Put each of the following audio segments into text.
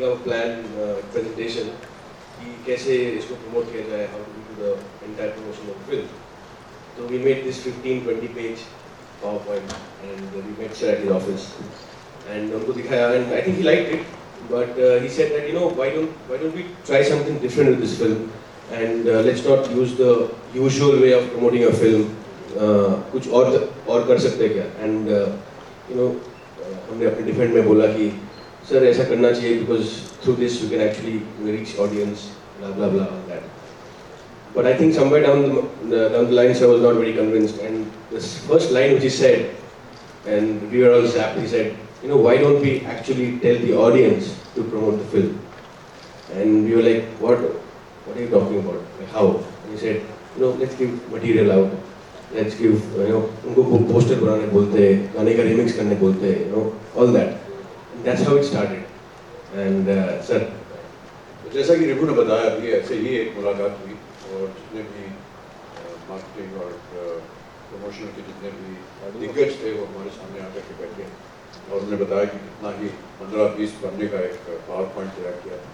making up a plan, presentation कि कैसे इसको promote किया जाए, how to do the entire promotion of the film. So we made this 15-20 page PowerPoint and we met sir at his office and उनको दिखाया and I think he liked it, but he said that why don't we try something different with this film and let's not use the usual way of promoting a film. कुछ और कर सकते हैं क्या? And हमने अपने defend में बोला कि सर ऐसा करना चाहिए because through this we can actually reach audience, blah blah blah all that. But I think somewhere down the line, sir was not very convinced. And this first line which he said, and we were all zapped. He said, why don't we actually tell the audience to promote the film? And we were like, what are you talking about? Like how? And he said, let's give material out. Let's give, उनको poster बनाने बोलते हैं, गाने का remix करने बोलते हैं, all that. And that's how it started. And sir, जैसा कि रिभु ने बताया अभी ऐसे ही एक मुलाकात हुई और जितने भी मार्केटिंग और प्रमोशन के जितने भी दिग्गज थे वो हमारे सामने आकर के बैठे और उन्होंने बताया कि कितना ही 15-20 पन्ने का एक पावर पॉइंट तैयार किया था।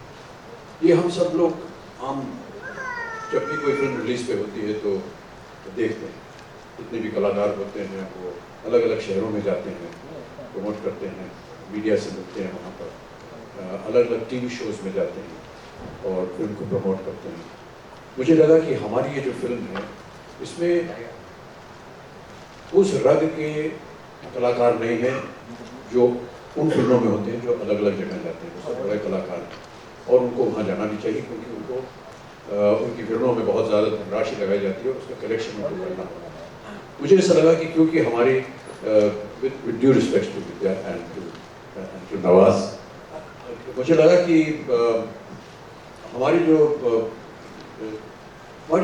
ये हम सब लोग आम जब भी कोई फिल्म रिलीज पे होती है तो देखते हैं, जितने भी कलाकार होते हैं वो अलग अलग शहरों में जाते हैं, प्रमोट करते हैं, मीडिया से मिलते हैं, वहाँ पर अलग अलग टीवी शोज़ में जाते हैं और फिल्म को प्रमोट करते हैं। मुझे लगा कि हमारी ये जो फिल्म है इसमें उस रग के कलाकार नहीं हैं जो उन फिल्मों में होते हैं जो अलग अलग जगह जाते हैं, उससे बड़े कलाकार हैं और उनको वहाँ जाना भी चाहिए क्योंकि उनको उनकी फिल्मों में बहुत ज़्यादा धनराशि लगाई जाती है और उसका कलेक्शन उनको करना होता है। मुझे ऐसा लगा कि क्योंकि हमारी with due respect to Vidya and to Nawaz, मुझे लगा कि हमारी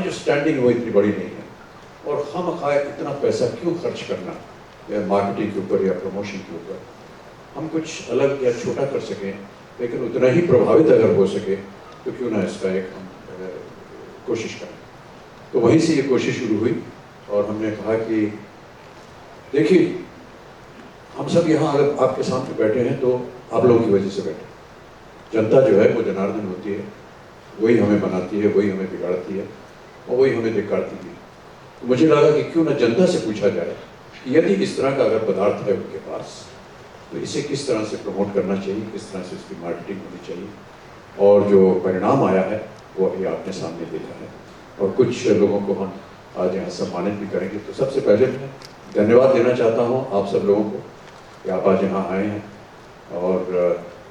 जो स्टैंडिंग वो इतनी बड़ी नहीं है और हम खाए इतना पैसा क्यों खर्च करना या मार्केटिंग के ऊपर या प्रमोशन के ऊपर। हम कुछ अलग या छोटा कर सकें लेकिन उतना ही प्रभावित अगर हो सके तो क्यों ना इसका एक हम कोशिश करें। तो वहीं से ये कोशिश शुरू हुई और हमने कहा कि देखिए हम सब यहाँ अगर आपके सामने बैठे हैं तो आप लोगों की वजह से बैठे। जनता जो है वो जनार्दन होती है, वही हमें बनाती है, वही हमें बिगाड़ती है और वही हमें धिक्कारती है। तो मुझे लगा कि क्यों ना जनता से पूछा जाए कि यदि इस तरह का अगर पदार्थ है उनके पास तो इसे किस तरह से प्रमोट करना चाहिए, किस तरह से इसकी मार्केटिंग होनी चाहिए। और जो परिणाम आया है वो अभी आपने सामने देखा है और कुछ लोगों को हम आज यहाँ सम्मानित भी करेंगे। तो सबसे पहले मैं धन्यवाद देना चाहता हूँ आप सब लोगों को कि आप आज यहाँ आए हैं और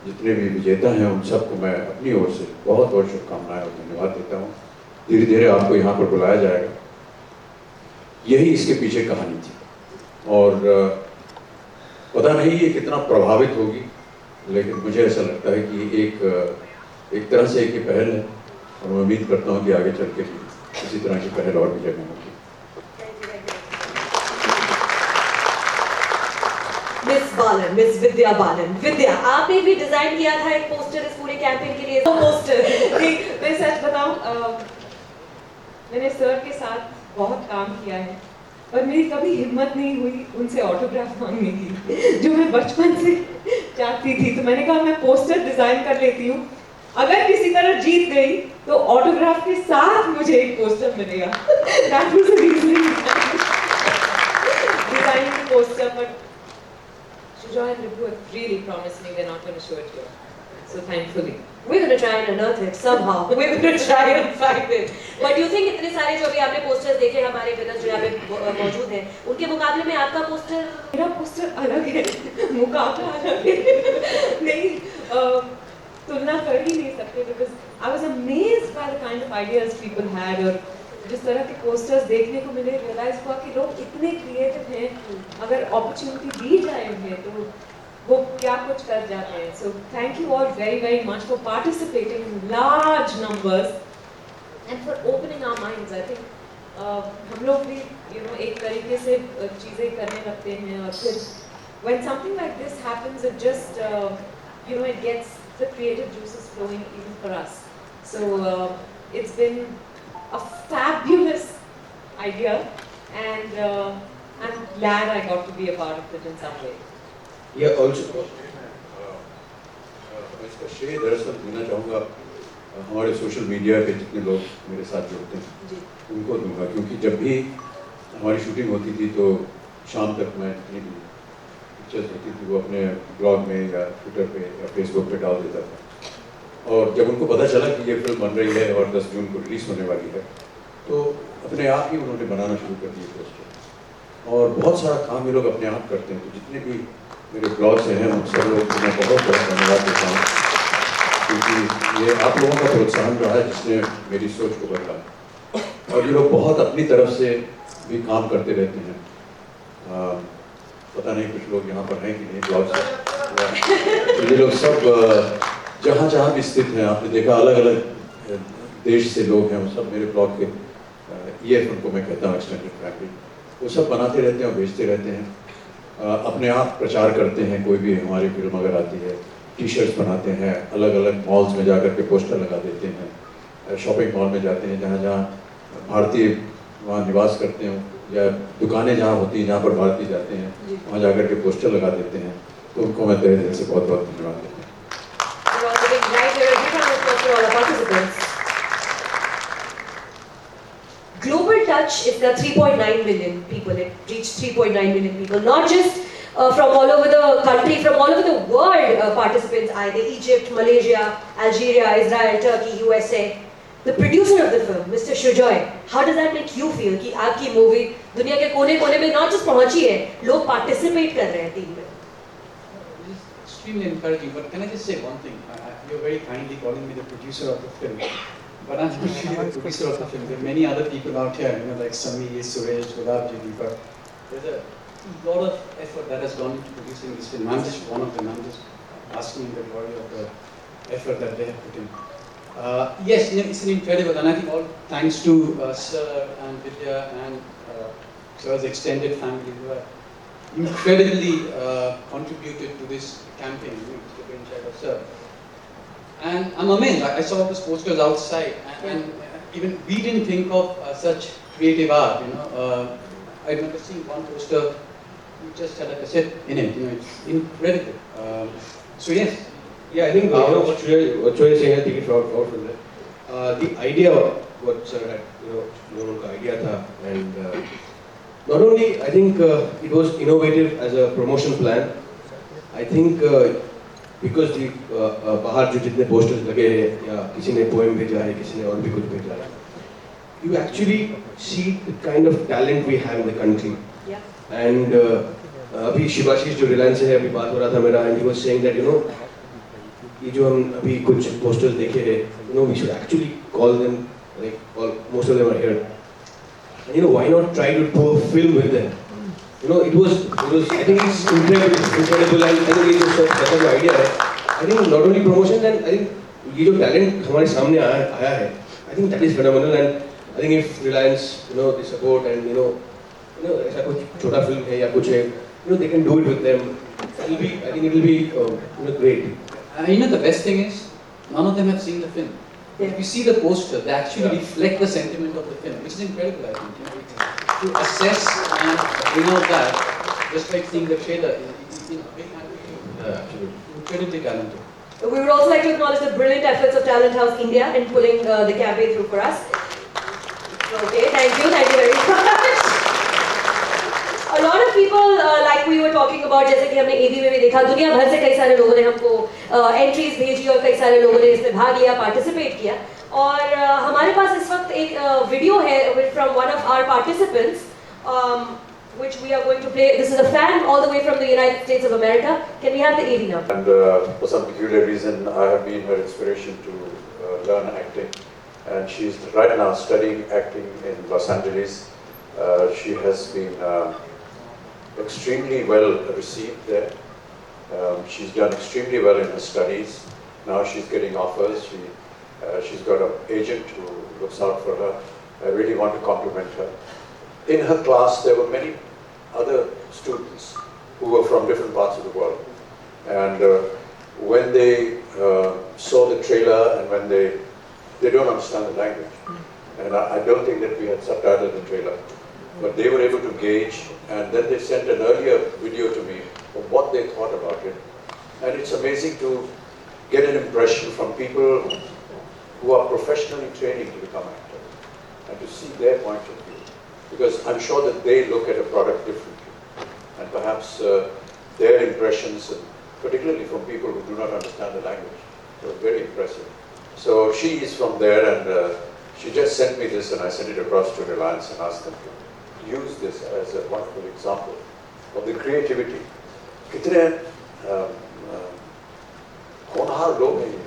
जितने भी विजेता हैं उन सबको मैं अपनी ओर से बहुत बहुत शुभकामनाएं और धन्यवाद देता हूँ। धीरे धीरे आपको यहाँ पर बुलाया जाएगा, यही इसके पीछे कहानी थी और पता नहीं ये कितना प्रभावित होगी लेकिन मुझे ऐसा लगता है कि एक तरह से एक पहल है और मैं उम्मीद करता हूँ कि आगे चल के इसी तरह की पहल और भी जगह होगी। मिस विद्या बालन, विद्या आपने भी डिजाइन किया था एक पोस्टर इस पूरे कैंपेन के लिए। पोस्टर मैं सच बताऊं, मैंने सर के साथ बहुत काम किया है पर मेरी कभी हिम्मत नहीं हुई उनसे ऑटोग्राफ मांगने की जो मैं बचपन से चाहती थी। तो मैंने कहा मैं पोस्टर डिजाइन कर लेती हूँ, अगर किसी तरह जीत गई तो ऑटोग्राफ के साथ मुझे एक पोस्टर मिलेगा। That was the reason designing the poster, but Shujoy and Ribu have really promised me they're not going to show it here. So thankfully. We're going to try and unearth it somehow. We're going to try and find it. But do you think इतने सारे जो भी आपने posters देखे हमारे winners जो यहाँ पे मौजूद हैं, उनके मुकाबले में आपका पोस्टर? मेरा पोस्टर अलग है, मुकाबला अलग है। नहीं, तुलना कर ही नहीं सकते because I was amazed by the kind of ideas people had और जिस तरह के पोस्टर्स देखने को मिले, रियलाइज हुआ कि लोग इतने क्रिएटिव हैं, अगर अपॉर्चुनिटी दी जाए उन्हें तो वो क्या कुछ कर जाते हैं। So thank you all very very much for participating in large numbers and for opening our minds. I think हम लोग भी एक तरीके से चीजें करने लगते हैं और फिर when something like this happens, it just it gets the creative juices flowing even for us. So it's been a fabulous idea and I'm glad I got to be a part of it in some way. Yeah, also मैं इसका श्रेय दरअसल देना चाहूँगा हमारे social media पे जितने लोग मेरे साथ जुड़ते हैं जी उनको दूंगा, क्योंकि जब भी हमारी शूटिंग होती थी तो शाम तक मैं जितनी भी पिक्चर्स होती थी वो अपने ब्लॉग में या ट्विटर पे या फेसबुक पे डाल देता था। और जब उनको पता चला कि ये फिल्म बन रही है और 10 जून को रिलीज़ होने वाली है तो अपने आप ही उन्होंने बनाना शुरू कर दिए पोस्टर। और बहुत सारा काम ये लोग अपने आप करते हैं। तो जितने भी मेरे ब्लॉग्स हैं उन सब लोगों को मैं बहुत बहुत धन्यवाद देता हूँ, क्योंकि ये आप लोगों का प्रोत्साहन रहा है जिसने मेरी सोच को बदला। और ये लोग बहुत अपनी तरफ से भी काम करते रहते हैं। पता नहीं कुछ लोग यहाँ पर हैं कि नहीं ब्लॉग से, तो ये लोग सब जहाँ जहाँ भी स्थित हैं, आपने देखा अलग अलग देश से लोग हैं, वो सब मेरे ब्लॉग के EF उनको मैं कहता हूँ एक्सटेंडेड फैमिली, वो सब बनाते रहते हैं और भेजते रहते हैं। अपने आप प्रचार करते हैं, कोई भी हमारी फिल्म अगर आती है T-शर्ट्स बनाते हैं, अलग अलग मॉल्स में जाकर के पोस्टर लगा देते हैं, शॉपिंग मॉल में जाते हैं जहाँ जहाँ भारतीय वहाँ निवास करते हैं या दुकानें जहाँ होती हैं जहाँ पर भारतीय जाते हैं वहाँ जाकर के पोस्टर लगा देते हैं। तो उनको मैं तहे दिल से बहुत बहुत धन्यवाद देता हूँ। We're all giving right here a big round of applause for all our participants. Global Touch is the 3.9 million people. It reached 3.9 million people, not just from all over the country, from all over the world. Participants either Egypt, Malaysia, Algeria, Israel, Turkey, USA. The producer of the film, Mr. Shujoy, how does that make you feel कि आपकी movie दुनिया के कोने-कोने में not just पहुंची है, लोग participate कर रहे हैं टीम में? It is extremely encouraging. But can I just say one thing? You're very kindly calling me the producer of the film, but I'm not really the producer of the film. There are many other people out here, like Sameer, Suresh, Gulab Ji, but there's a lot of effort that has gone into producing this film. I'm just one of them. I'm just asking the glory of the effort that they have put in. Yes, it's an incredible, and I think all thanks to Sir and Vidya and Sir's extended family who have incredibly contributed to this campaign, Mr. Benchai, Sir. And I'm amazed. I saw those posters outside, and even we didn't think of such creative art. I remember seeing one poster which just had a cassette in it. It's incredible. So yes. Yeah, I think what Choy is saying, I think it's out from there. The idea of what Sir had, उनका idea था, and not only I think it was innovative as a promotion plan. I think because the बाहर जो जितने posters लगे हैं या किसी ने poem भेजा है, किसी ने और भी कुछ भेजा है, you actually see the kind of talent we have in the country. Yeah. And अभी शिवाशीष जो Reliance से है अभी बात हो रहा था मेरा, and he was saying that ये जो हम अभी कुछ posters देखे हैं, we should actually call them, like most of them are here. And why not try to do a film with them? It was I think it's incredible, and I think ये जो सब जो idea है, I think not only promotion, and I think ये जो talent हमारे सामने आया है, I think that is phenomenal, and I think if Reliance, they support and ऐसा कुछ छोटा film है या कुछ है, they can do it with them. I think it will be great. The best thing is, none of them have seen the film. Yeah. If you see the poster, they actually reflect the sentiment of the film, which is incredible, I think. To assess and bring out that, just like seeing the trailer, incredibly talented. We would also like to acknowledge the brilliant efforts of Talent House India in pulling the campaign through for us. Okay, thank you very much. A lot of people, like we were talking about, जैसे कि हमने AV में भी देखा, दुनिया भर से कई सारे लोगों ने हमको entries भेजी और कई सारे लोगों ने इसमें भाग लिया, participate किया. और हमारे पास इस वक्त एक वीडियो है from one of our participants, which we are going to play. This is a fan all the way from the United States of America. Can we have the AV now? And for some peculiar reason, I have been her inspiration to learn acting. And she's right now studying acting in Los Angeles. She has been extremely well received there. She's done extremely well in her studies. Now she's getting offers. She's got an agent who looks out for her. I really want to compliment her. In her class, there were many other students who were from different parts of the world. And when they saw the trailer and when they don't understand the language, and I don't think that we had subtitled the trailer, but they were able to gauge, and then they sent an earlier video to me of what they thought about it. And it's amazing to get an impression from people who are professionally training to become actors and to see their point of view. Because I'm sure that they look at a product differently. And perhaps their impressions, and particularly from people who do not understand the language, were very impressive. So she is from there, and she just sent me this, and I sent it across to Reliance and asked them to use this as a wonderful example of the creativity. कितने होनहार लोग हैं ये,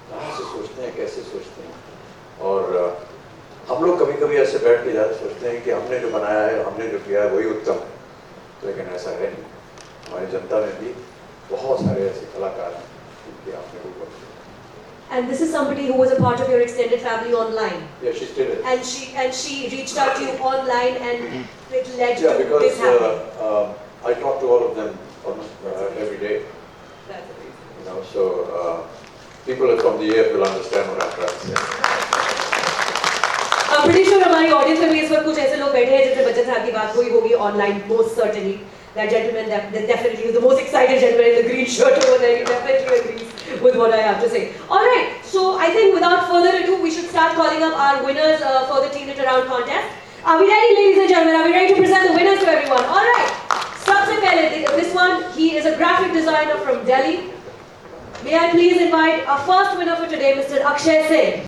कहाँ से सोचते हैं, कैसे सोचते हैं, और हम लोग कभी कभी ऐसे बैठ के ज़्यादा सोचते हैं कि हमने जो बनाया है, हमने जो किया है वही उत्तम है, लेकिन ऐसा है नहीं. हमारी जनता में भी बहुत सारे ऐसे कलाकार हैं जिनके आपने ऊपर. And this is somebody who was a part of your extended family online. Yeah, she still is. And she reached out to you online, and it led Yeah, to because this happening. I talk to all of them almost every day. That's amazing. You know, so people from the AF will understand what I'm trying to say. I'm pretty sure हमारी audience में भी इस वक्त कुछ ऐसे लोग बैठे हैं जिनसे बच्चन साहब की बात हुई होगी online, most certainly. That gentleman, that definitely is the most excited gentleman in the green shirt over there. He definitely agrees with what I have to say. All right, so I think without further ado, we should start calling up our winners for the Teen It Around contest. Are we ready, ladies and gentlemen? Are we ready to present the winners to everyone? All right. सबसे पहले, this one, he is a graphic designer from Delhi. May I please invite our first winner for today, Mr. Akshay Singh.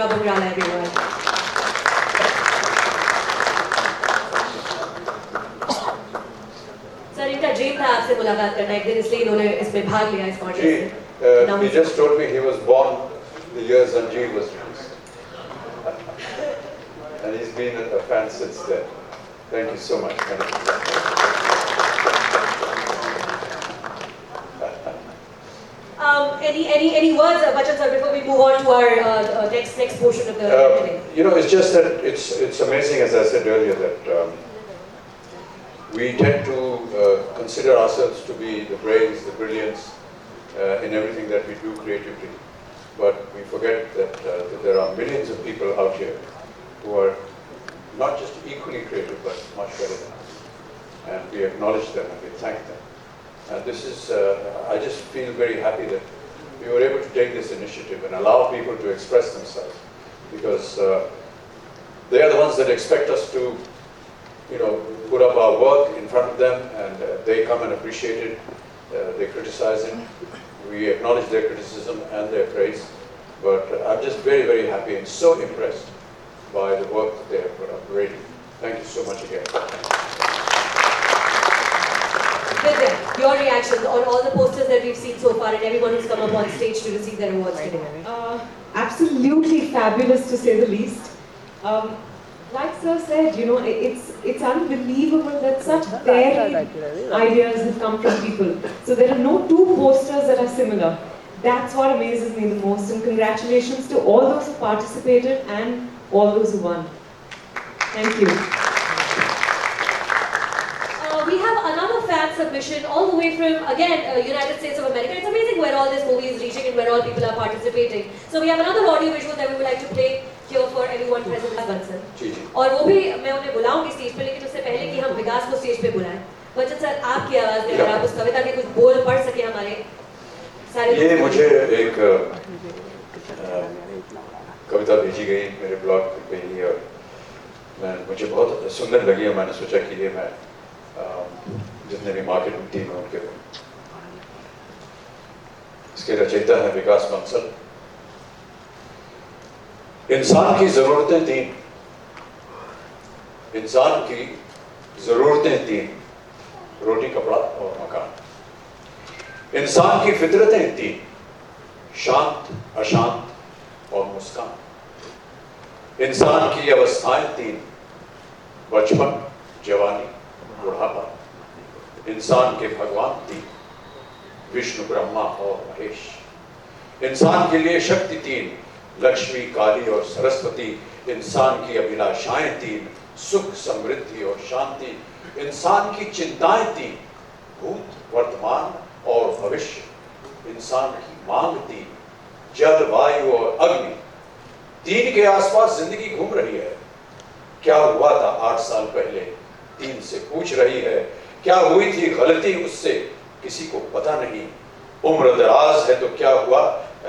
Archana Bungrala, everyone. Sir इनका dream था आपसे मुलाकात करना एक दिन, इसलिए इन्होंने इसमें भाग लिया इस कॉन्टेस्ट में. he just told me he was born the year Zanjeer was released. And he's been a fan since then. Thank you so much. Thank you. Any words, Bachchan sir, before we move on to our next portion of the meeting? You know, it's just that it's amazing, as I said earlier, that we tend to consider ourselves to be the brains, the brilliance in everything that we do creatively. But we forget that there are millions of people out here who are not just equally creative, but much better than us. And we acknowledge them and we thank them. And this is, I just feel very happy that we were able to take this initiative and allow people to express themselves, because they are the ones that expect us to, you know, put up our work in front of them, and they come and appreciate it, they criticize it, we acknowledge their criticism and their praise, but I'm just very, very happy and so impressed by the work that they have put up, really. Thank you so much again. Vivek, your reactions on all the posters that we've seen so far and everyone who's come up on stage to receive their awards today. Absolutely fabulous, to say the least. Like sir said, you know, it's unbelievable that such varied ideas have come from people. So there are no two posters that are similar. That's what amazes me the most, and congratulations to all those who participated and all those who won. Thank you. We have another fan submission all the way from, again, United States of America. It's amazing where all this movie is reaching and where all people are participating. So we have another audio visual that we would like to play here for everyone present at Bachchan. और वो भी मैं उन्हें बुलाऊंगी stage पे, लेकिन उससे पहले कि हम विकास को स्टेज पे बुलाएं, बच्चन सर आपकी आवाज में अगर आप उस कविता के कुछ बोल पढ़ सके हमारे सारे. ये मुझे एक कविता भेजी गई मेरे ब्लॉग पे ही, और मुझे बहुत सुंदर लगी और मैंने सोचा कि ये मैं जितने भी मार्केटिंग टीम है उनके, इसके रचयिता है विकास बंसल. इंसान की जरूरतें तीन, इंसान की जरूरतें तीन, रोटी कपड़ा और मकान. इंसान की फितरतें तीन, शांत अशांत और मुस्कान. इंसान की अवस्थाएं तीन, बचपन जवानी बुढ़ापा. इंसान के भगवान तीन, विष्णु ब्रह्मा और महेश. इंसान के लिए शक्ति तीन, लक्ष्मी काली और सरस्वती. इंसान की अभिलाषाएं तीन, सुख समृद्धि और शांति. इंसान की चिंताएं तीन, भूत वर्तमान और भविष्य. इंसान की मांग तीन, जल वायु और अग्नि. तीन के आसपास जिंदगी घूम रही है. क्या हुआ था 8 साल पहले, तीन से पूछ रही है. क्या हुई थी गलती उससे, किसी को पता नहीं. उम्र दराज है तो क्या हुआ,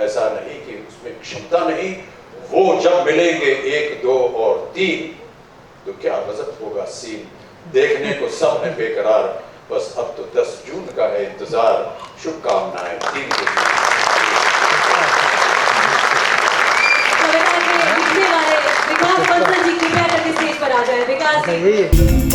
ऐसा नहीं कि उसमें क्षमता नहीं. वो जब मिलेंगे 1 2 और 3 तो क्या गजब होगा सीन. देखने को सब है बेकरार, बस अब तो 10 जून का है इंतजार. शुभकामनाएं टीम के लिए. विकास बंसल जी कृपया करके स्टेज पर आ जाएं. विकास जी.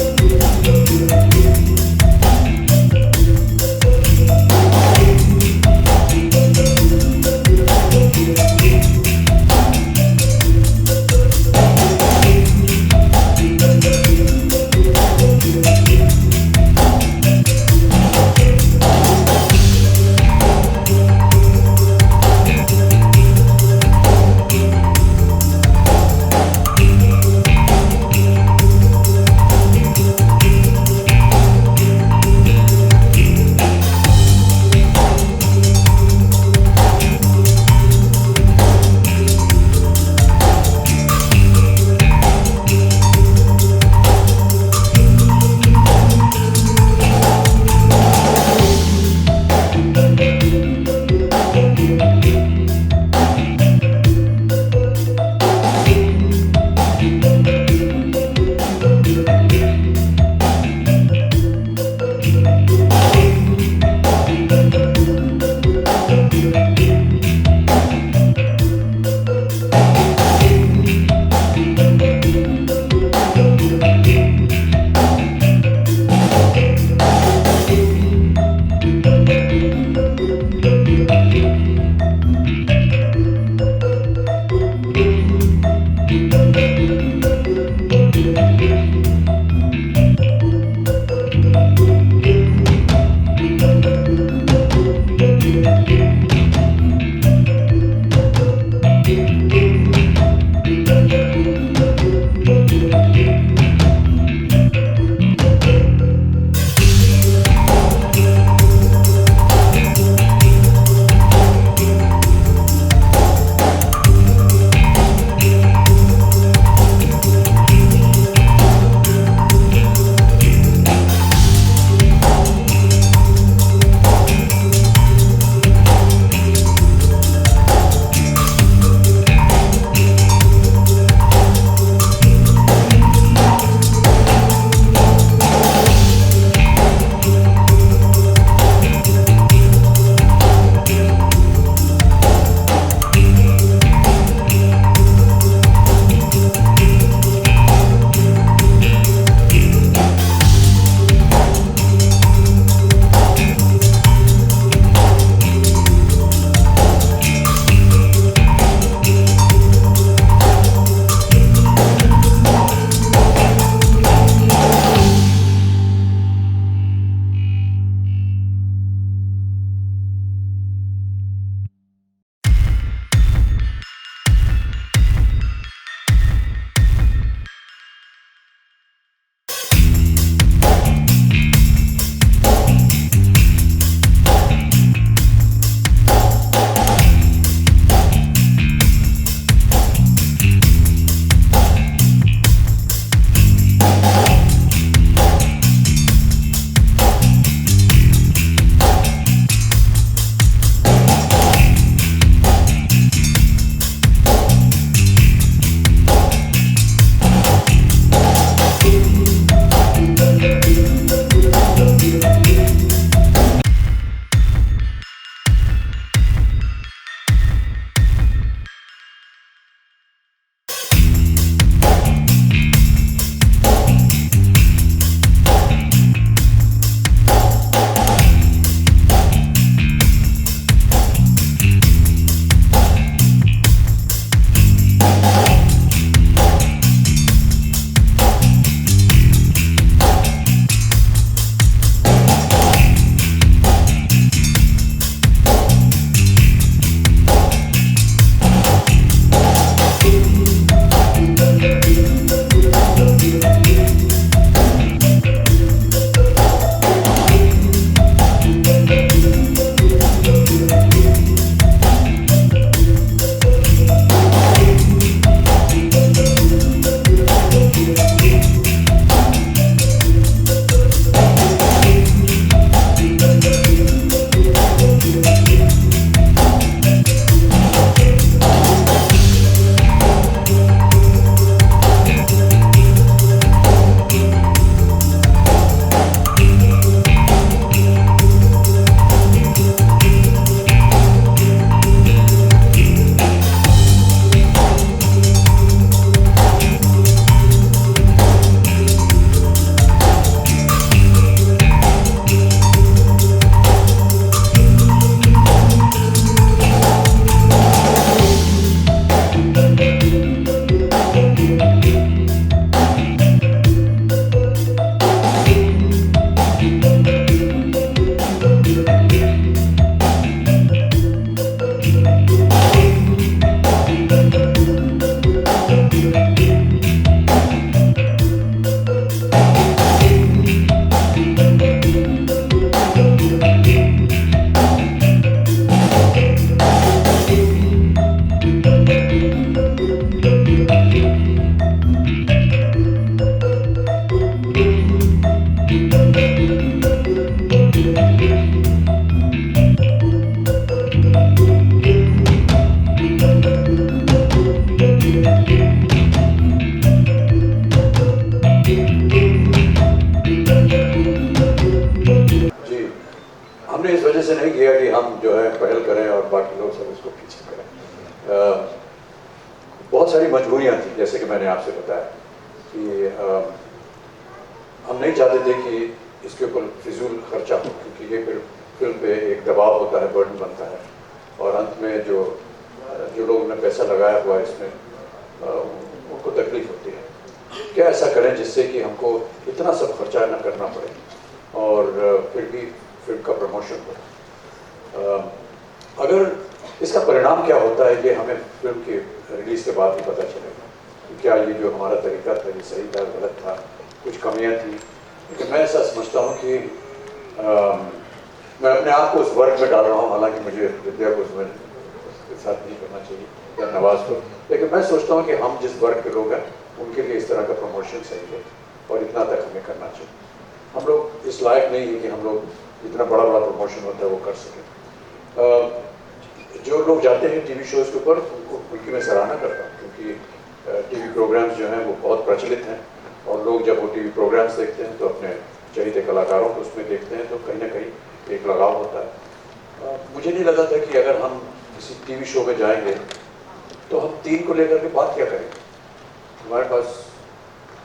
हमने इस वजह से नहीं किया कि हम जो है पहल करें और बाकी लोग सब इसको पीछे करें। बहुत सारी मजबूरियां थी, जैसे कि मैंने आपसे बताया कि हम नहीं चाहते थे कि इसके ऊपर फिजूल खर्चा हो, क्योंकि ये फिल्म पे एक दबाव होता है, बर्डन बनता है, और अंत में जो लोगों ने पैसा लगाया हुआ है इसमें उनको तकलीफ होती है। क्या ऐसा करें जिससे कि हमको इतना सब खर्चा न करना पड़े और फिर भी फिल्म का प्रमोशन हो। अगर इसका परिणाम क्या होता है ये हमें फिल्म की रिलीज के बाद ही पता चलेगा कि क्या ये जो हमारा तरीका था ये सही था, गलत था, कुछ कमियां थी। लेकिन मैं ऐसा समझता हूँ कि मैं अपने आप को उस वर्ग में डाल रहा हूँ, हालांकि मुझे विद्या को उसमें उसके साथ नहीं करना चाहिए या नवाज को, लेकिन मैं सोचता हूँ कि हम जिस वर्ग के लोग हैं उनके लिए इस तरह का प्रमोशन सही है और इतना तक हमें करना चाहिए। हम लोग इस लायक नहीं है कि हम लोग इतना बड़ा बड़ा प्रमोशन होता है वो कर सकें। जो लोग जाते हैं टीवी शोज़ के ऊपर उनकी मैं सराहना करता हूँ, क्योंकि टीवी प्रोग्राम्स जो हैं वो बहुत प्रचलित हैं और लोग जब वो टीवी प्रोग्राम्स देखते हैं तो अपने चहेते कलाकारों को उसमें देखते हैं तो कहीं ना कहीं एक लगाव होता है। मुझे नहीं लगा था कि अगर हम किसी टीवी शो में जाएंगे तो हम 3 को लेकर के बात क्या करेंगे, हमारे पास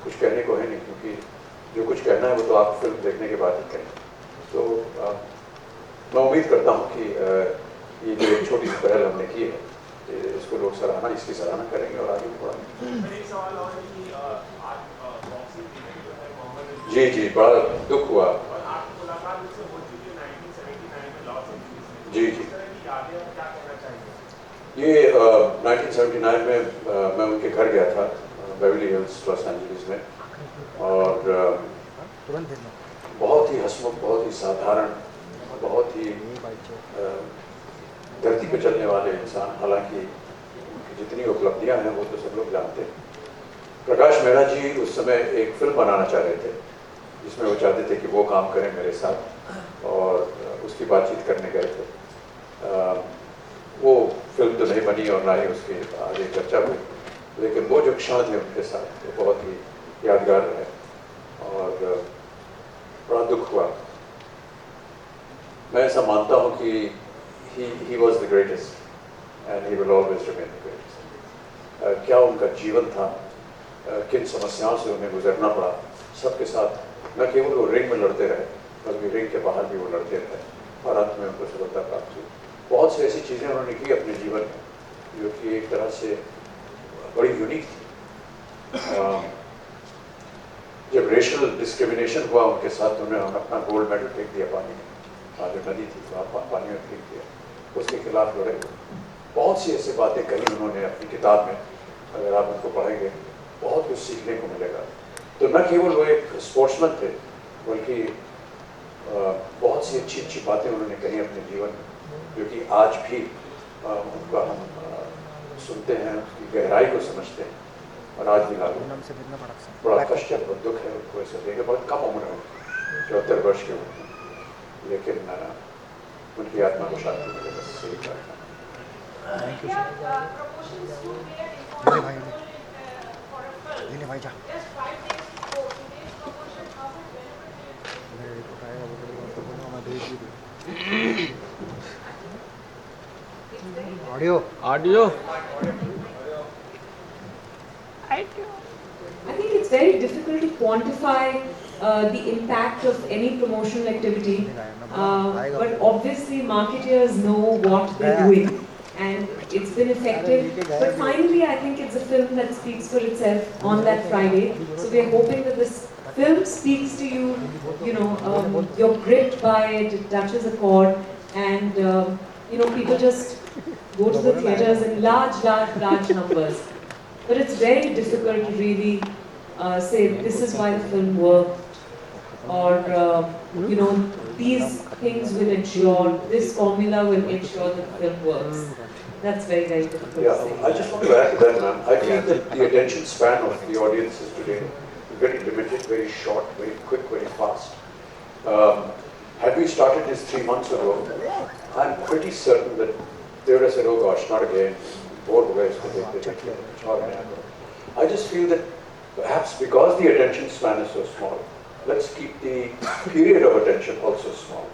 कुछ कहने को है नहीं, क्योंकि जो कुछ कहना है वो तो आप फिल्म देखने के बाद ही कहें। तो मैं उम्मीद करता हूँ कि ये जो एक छोटी सी पहल हमने की है इसको लोग इसकी सराहना करेंगे और आगे बढ़ाएंगे। जी जी, बड़ा दुख हुआ। जी जी, ये 1979 में मैं उनके घर गया था बेवरली हिल्स लॉस एंजलिस में, और बहुत ही हंसमुख, बहुत ही साधारण, बहुत ही धरती पे चलने वाले इंसान, हालांकि उनकी जितनी उपलब्धियां हैं वो तो सब लोग जानते हैं। प्रकाश मेहरा जी उस समय एक फिल्म बनाना चाह रहे थे जिसमें वो चाहते थे कि वो काम करें मेरे साथ, और उसकी बातचीत करने गए थे। वो फिल्म तो नहीं बनी और ना ही उसके आगे चर्चा हुई, लेकिन वो जो क्षण थे उनके साथ वो बहुत ही यादगार रहे और बड़ा दुख हुआ। मैं ऐसा मानता हूँ कि he was the greatest and he will always remain the greatest। क्या उनका जीवन था, किन समस्याओं से उन्हें गुजरना पड़ा सबके साथ, न केवल वो रिंग में लड़ते रहे बल्कि रिंग के बाहर भी वो लड़ते रहे और अंत में उनको सफलता प्राप्त हुई। बहुत सी ऐसी चीज़ें उन्होंने की अपने जीवन में जो कि एक तरह से बड़ी यूनिक थी। जब रेशनल डिस्क्रिमिनेशन हुआ उनके साथ तो उन्होंने अपना गोल्ड मेडल फेंक दिया पानी में, जो नदी थी वहाँ पानी में फेंक दिया, उसके खिलाफ लड़े। बहुत सी ऐसी बातें कही उन्होंने अपनी किताब में, अगर आप उनको पढ़ेंगे बहुत कुछ सीखने को मिलेगा। तो न केवल वो एक स्पोर्ट्समैन थे बल्कि बहुत सी अच्छी अच्छी बातें उन्होंने कही अपने जीवन में जो कि आज भी उनका हम सुनते हैं, उसकी गहराई को समझते हैं और आज भी लागू। बड़ा कष्ट है, बहुत दुख है उनको ऐसे देखे। बहुत कम उम्र है, 74 वर्ष के उम्र, लेकिन उनकी आत्मा को शांति मिले, बस यही प्रार्थना। Audio I think it's very difficult to quantify the impact of any promotional activity, but obviously marketers know what they're doing and it's been effective. But finally, I think it's a film that speaks for itself on that Friday. So we're hoping that this film speaks to you, you're gripped by it, it touches a chord, and people just go to the theatres in large numbers. But it's very difficult to really say this is why the film worked, or these things will ensure, this formula will ensure that the film works. That's very, very difficult to say. I just want to add to that, ma'am. I feel that the attention span of the audiences today is very limited, very short, very quick, very fast. Had we started this 3 months ago, I'm pretty certain that they would have said, oh gosh, not again. Both ways. I just feel that perhaps because the attention span is so small, let's keep the period of attention also small.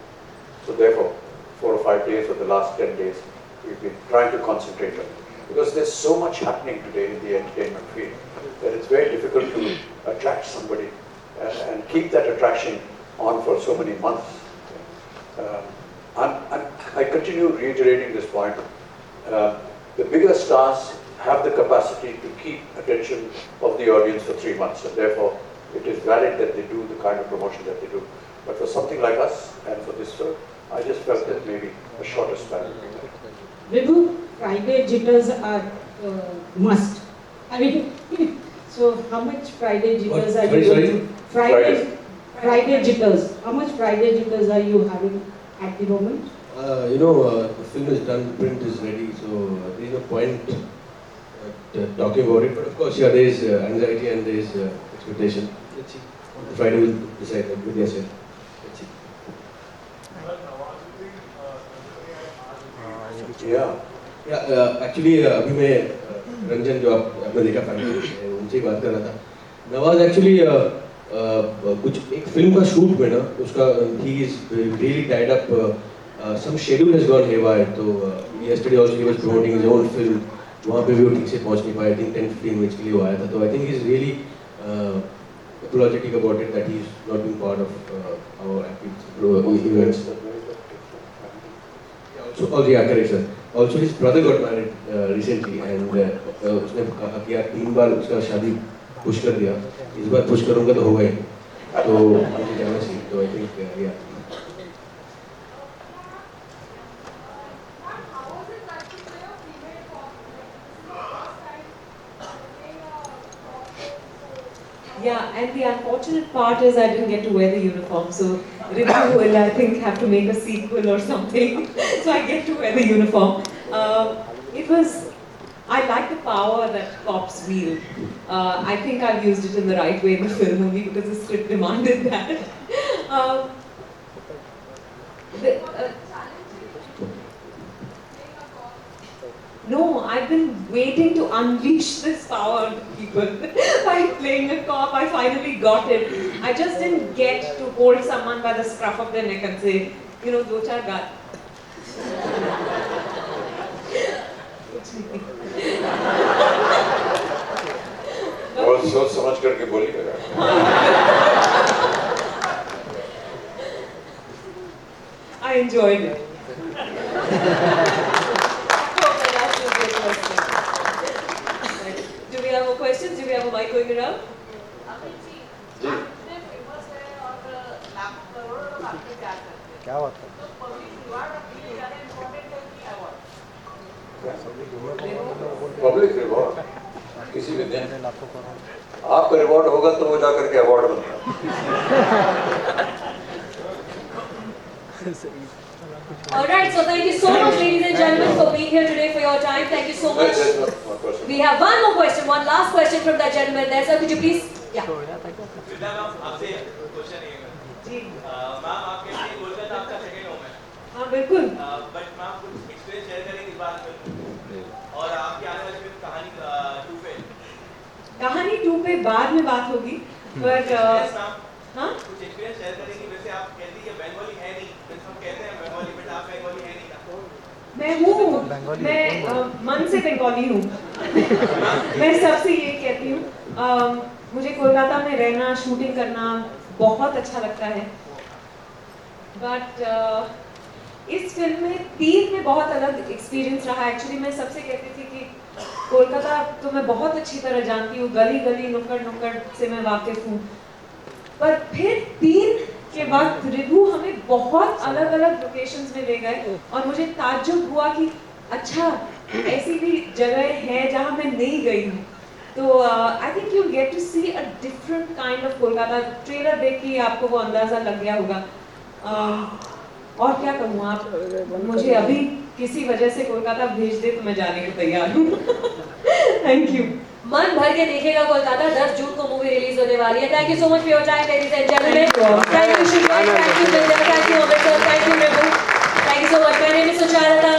So therefore, 5 days or the last 10 days, we've been trying to concentrate on it. Because there's so much happening today in the entertainment field that it's very difficult to attract somebody and keep that attraction on for so many months. I continue reiterating this point. The bigger stars have the capacity to keep attention of the audience for 3 months, and therefore it is valid that they do the kind of promotion that they do. But for something like us and for this film, I just felt that maybe a shorter span would be better. Raghu, Friday jitters are must. I mean, so how much Friday jitters are you Sorry? going to? Friday jitters. How much Friday jitters are you having at the moment? The film is done, the print is ready, so there is no point talking about it. But of course, yeah, there is anxiety and there is expectation. Let's see. Friday will decide, like Vidya said. Let's see. Yeah. Actually अभी मैं रंजन जो आपने देखा family उनसे ही बात कर रहा था. नवाज एक्चुअली कुछ एक फिल्म का शूट में ना उसका ही is really tied up some schedule has gone haywire. तो yesterday also he was promoting his own film. वहाँ पे भी वो ठीक से पहुँच नहीं पाया. आई थिंक 10-15 मिनट्स के लिए वो आया था. तो I think he is really apologetic about it that he is not being part of our events. Correct sir. Also his brother got married recently and उसने कहा कि यार 3 बार उसका शादी पुश कर दिया, इस बार पुश करूँगा तो होगा ही. तो मुझे जाना चाहिए. तो I think yeah. Yeah, and the unfortunate part is I didn't get to wear the uniform, so Ritu will, I think, have to make a sequel or something, so I get to wear the uniform. I like the power that cops wield. I think I've used it in the right way in the film only because the script demanded that. No, I've been waiting to unleash this power on people. By playing a cop, I finally got it. I just didn't get to hold someone by the scruff of their neck and say, do char gat. और सोच समझ करके बोलिएगा. I enjoyed it. Do we have more questions? Do we have a mic going around? जी. क्या बात है? Public reward किसी भी दिन आपका रिवॉर्ड होगा तो वो जाकर के अवार्ड बनता है. Alright, so thank you so much, ladies and gentlemen, for being here today, for your time. Thank you so much. We have one more question, one last question from that gentleman there. Sir, could you please? Yeah. जी ma'am आपके लिए कोलकाता आपका second home है. हाँ बिल्कुल. But ma'am कुछ experience share करेंगे इस बार में और आपकी आने वाली फिल्म कहानी 2 पे. कहानी 2 पे बाद में बात होगी, पर हाँ कुछ एक्सपीरियंस शेयर करेंगे. वैसे आप कहती है बंगाली है नहीं, हम कहते हैं बंगाली, बट आप बंगाली है नहीं ना. मैं हूँ, मैं मन से बंगाली हूँ. मैं सबसे ये कहती हूँ, मुझे कोलकाता में रहना, शूटिंग करना बहुत अच्छा लगता है. बट इस फिल्म में 3 में बहुत अलग एक्सपीरियंस रहा. एक्चुअली मैं सबसे कहती थी कि कोलकाता तो मैं बहुत अच्छी तरह जानती हूँ, गली गली नुक्कड़ नुक्कड़ से मैं वाकिफ हूँ. पर फिर 3 के वक्त रिभू हमें बहुत अलग अलग लोकेशंस में ले गए और मुझे ताज्जुब हुआ कि अच्छा ऐसी भी जगह है जहाँ मैं नहीं गई हूँ. तो I think you get to see a different kind of Kolkata. Trailer देख के आपको वो अंदाज़ा लग गया होगा. और क्या कहूँ, आप मुझे अभी किसी वजह से कोलकाता भेज दे तो मैं जाने को तैयार हूँ. Thank you. मन भर के देखेगा कोलकाता. 10 जून को मूवी रिलीज होने वाली है. Thank you so much for your time, ladies and gentleman. Thank you Srikanth, thank you Vidya, thank you Amit sir, thank you Ribhu. Thank you so much. My name is सुचारता.